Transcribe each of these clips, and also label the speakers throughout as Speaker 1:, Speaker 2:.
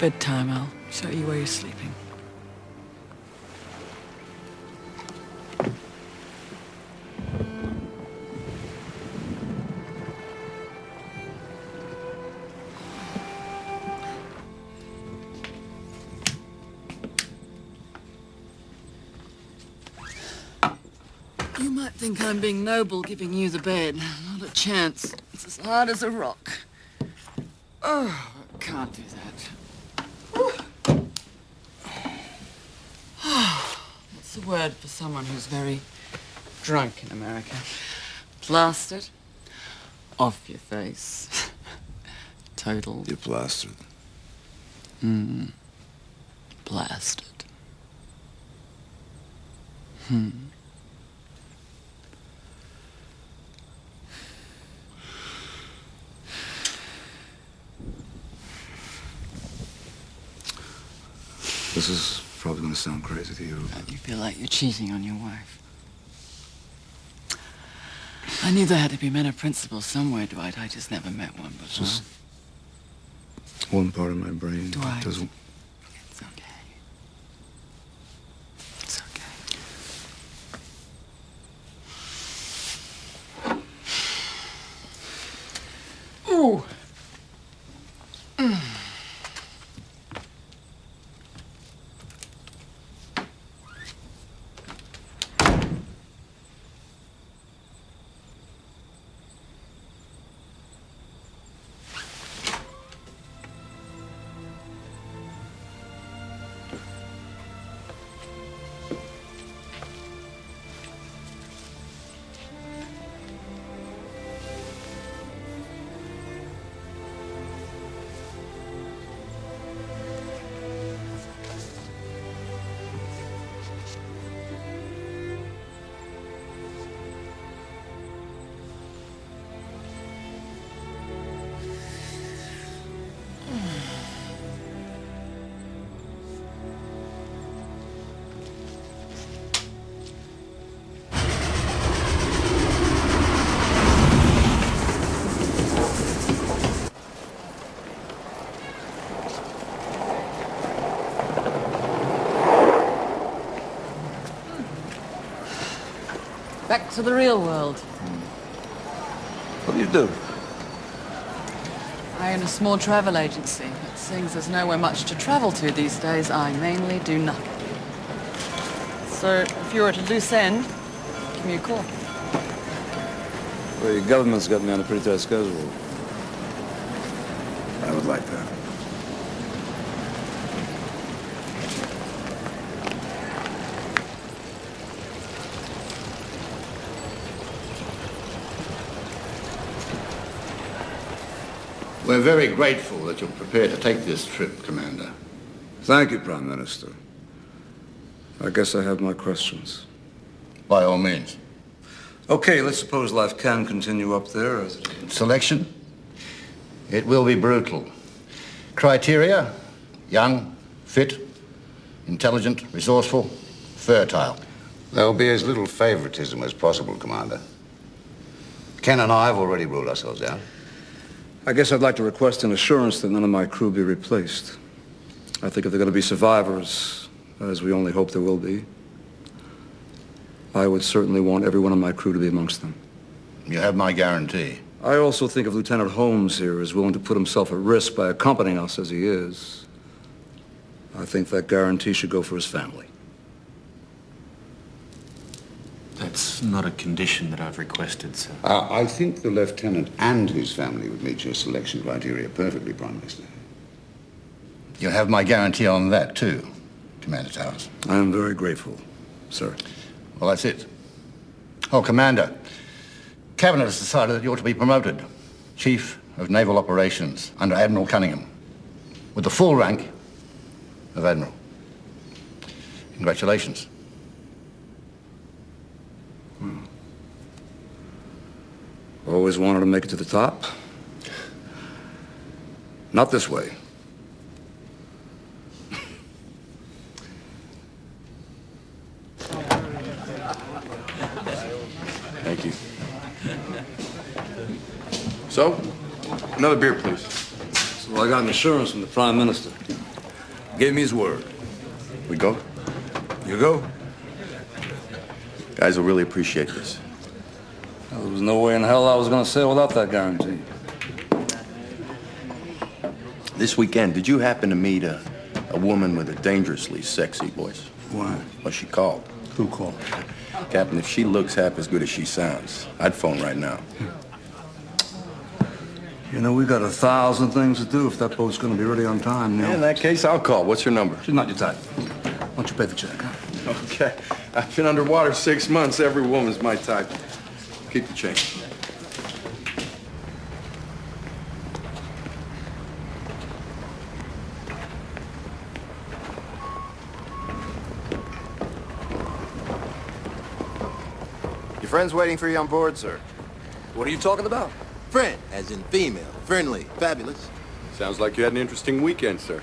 Speaker 1: Bedtime, I'll show you where you're sleeping. You might think I'm being noble giving you the bed. Not a chance. It's as hard as a rock. Oh, I can't do that. What's the word for someone who's very drunk in America? Plastered? Off your face. Total.
Speaker 2: You're plastered.
Speaker 1: Blasted.
Speaker 2: This is probably going to sound crazy to you.
Speaker 1: You feel like you're cheating on your wife. I knew there had to be men of principle somewhere, Dwight. I just never met one before.
Speaker 2: Just one part of my brain
Speaker 1: Dwight.
Speaker 2: doesn't...
Speaker 1: It's okay. It's okay. Ooh. Back to the real world.
Speaker 2: What do you do?
Speaker 1: I own a small travel agency. It seems there's nowhere much to travel to these days. I mainly do nothing. So if you're at a loose end, give me a call.
Speaker 2: Well, your government's got me on a pretty tight schedule. I would like that.
Speaker 3: We're very grateful that you're prepared to take this trip, Commander.
Speaker 2: Thank you, Prime Minister. I guess I have my questions.
Speaker 3: By all means.
Speaker 2: Okay, let's suppose life can continue up there as it is.
Speaker 3: Selection? It will be brutal. Criteria? Young, fit, intelligent, resourceful, fertile.
Speaker 4: There will be as little favoritism as possible, Commander. Ken and I have already ruled ourselves out.
Speaker 2: I guess I'd like to request an assurance that none of my crew be replaced. I think if they're going to be survivors, as we only hope there will be, I would certainly want every one of my crew to be amongst them.
Speaker 3: You have my guarantee.
Speaker 2: I also think if Lieutenant Holmes here is willing to put himself at risk by accompanying us as he is, I think that guarantee should go for his family.
Speaker 5: That's not a condition that I've requested, sir.
Speaker 4: I think the lieutenant and his family would meet your selection criteria perfectly, Prime Minister.
Speaker 3: You have my guarantee on that, too, Commander Towers.
Speaker 2: I am very grateful, sir.
Speaker 3: Well, that's it. Oh, Commander, Cabinet has decided that you're to be promoted Chief of Naval Operations under Admiral Cunningham, with the full rank of Admiral. Congratulations.
Speaker 2: Always wanted to make it to the top. Not this way.
Speaker 6: Thank you. So, another beer, please.
Speaker 2: So Well, I got an assurance from the Prime Minister. Gave me his word.
Speaker 6: We go?
Speaker 2: You go?
Speaker 6: Guys will really appreciate this.
Speaker 2: Well, there was no way in hell I was going to sail without that guarantee.
Speaker 6: This weekend, did you happen to meet a woman with a dangerously sexy voice?
Speaker 2: Why?
Speaker 6: Well, she called.
Speaker 2: Who called?
Speaker 6: Captain, if she looks half as good as she sounds, I'd phone right now.
Speaker 2: You know, we got 1,000 things to do if that boat's going to be ready on time, Neil.
Speaker 6: In that case, I'll call. What's your number?
Speaker 2: She's not your type. Why don't you pay the check, huh?
Speaker 6: Okay. I've been underwater 6 months. Every woman's my type. Keep the change.
Speaker 7: Your friend's waiting for you on board, sir.
Speaker 2: What are you talking about?
Speaker 7: Friend, as in female. Friendly. Fabulous.
Speaker 6: Sounds like you had an interesting weekend, sir.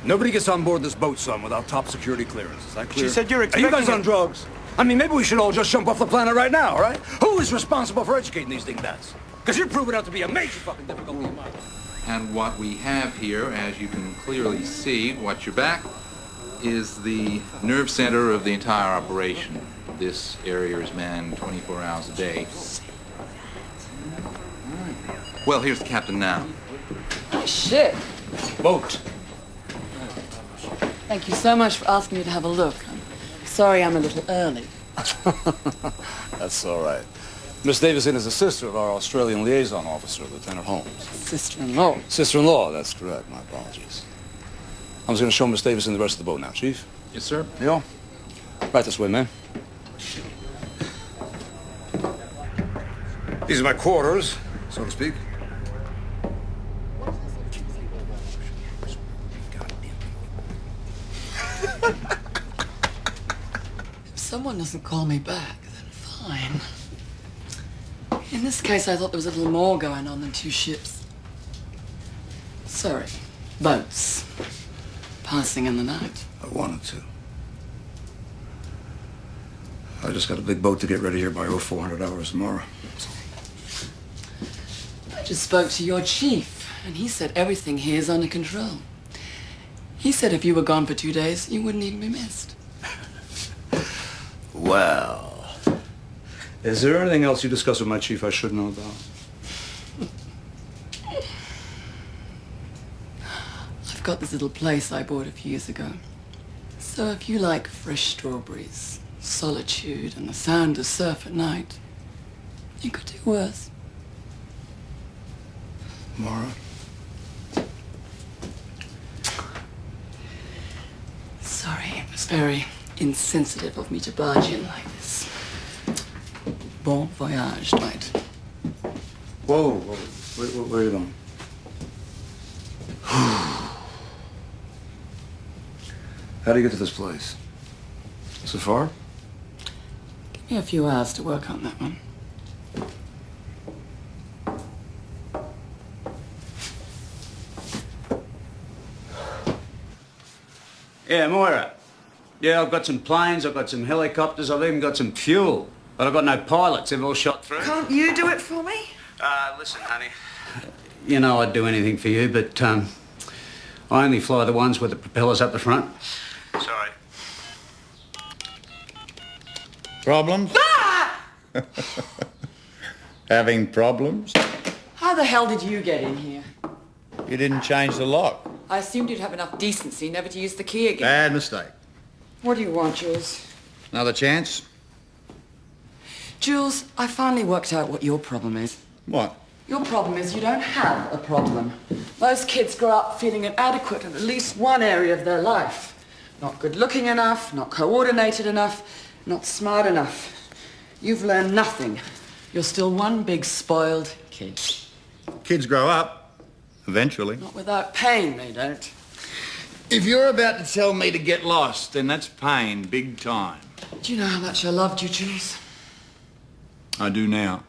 Speaker 2: Nobody gets on board this boat, son, without top security clearance. Is that clear?
Speaker 7: She said you're
Speaker 2: Are
Speaker 7: expecting...
Speaker 2: you guys on drugs? I mean, maybe we should all just jump off the planet right now, all right? Who is responsible for educating these dingbatts? Because you're proving out to be a major fucking difficulty in my life.
Speaker 8: And what we have here, as you can clearly see, watch your back, is the nerve center of the entire operation. This area is manned 24 hours a day. Well, here's the captain now.
Speaker 1: Oh, shit.
Speaker 2: Boat.
Speaker 1: Thank you so much for asking me to have a look. I'm sorry I'm a little early.
Speaker 2: That's all right. Miss Davison is the sister of our Australian liaison officer, Lieutenant Holmes.
Speaker 1: Sister-in-law.
Speaker 2: Sister-in-law, that's correct. My apologies. I'm just going to show Miss Davison the rest of the boat now, Chief.
Speaker 8: Yes, sir.
Speaker 2: Neil? Right this way, man. These are my quarters, so to speak.
Speaker 1: If someone doesn't call me back, then fine. In this case, I thought there was a little more going on than 2 ships. Sorry, boats. Passing in the night.
Speaker 2: I wanted to. I just got a big boat to get ready here by 0400 hours tomorrow.
Speaker 1: I just spoke to your chief, and he said everything here is under control. He said if you were gone for 2 days, you wouldn't even be missed.
Speaker 2: Well. Is there anything else you discussed with my chief I should know about?
Speaker 1: I've got this little place I bought a few years ago. So if you like fresh strawberries, solitude, and the sound of surf at night, you could do worse.
Speaker 2: Mara?
Speaker 1: Sorry, it was very insensitive of me to barge in like this. Bon voyage, mate.
Speaker 2: Whoa, whoa. Where are you going? How do you get to this place? So far?
Speaker 1: Give me a few hours to work on that one.
Speaker 9: Yeah, Moira. Yeah, I've got some planes, I've got some helicopters, I've even got some fuel. But I've got no pilots, they've all shot through.
Speaker 10: Can't you do it for me?
Speaker 9: Listen, honey. You know I'd do anything for you, but, I only fly the ones with the propellers up the front. Sorry.
Speaker 10: Problems?
Speaker 1: Ah!
Speaker 10: Having problems?
Speaker 1: How the hell did you get in here?
Speaker 10: You didn't change the lock.
Speaker 1: I assumed you'd have enough decency never to use the key again.
Speaker 10: Bad mistake.
Speaker 1: What do you want, Jules?
Speaker 10: Another chance?
Speaker 1: Jules, I finally worked out what your problem is.
Speaker 10: What?
Speaker 1: Your problem is you don't have a problem. Most kids grow up feeling inadequate in at least one area of their life. Not good looking enough, not coordinated enough, not smart enough. You've learned nothing. You're still one big spoiled kid.
Speaker 10: Kids grow up. Eventually.
Speaker 1: Not without pain, they don't.
Speaker 10: If you're about to tell me to get lost, then that's pain, big time.
Speaker 1: Do you know how much I loved you, Jules?
Speaker 10: I do now.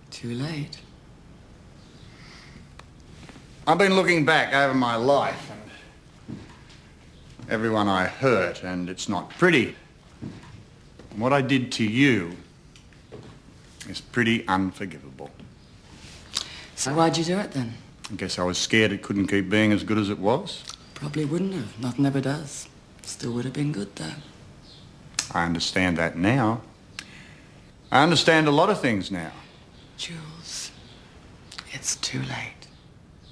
Speaker 1: Too late.
Speaker 10: I've been looking back over my life and everyone I hurt, and it's not pretty. And what I did to you is pretty unforgivable.
Speaker 1: So why'd you do it then?
Speaker 10: I guess I was scared it couldn't keep being as good as it was.
Speaker 1: Probably wouldn't have. Nothing ever does. Still would have been good, though.
Speaker 10: I understand that now. I understand a lot of things now.
Speaker 1: Jules, it's too late.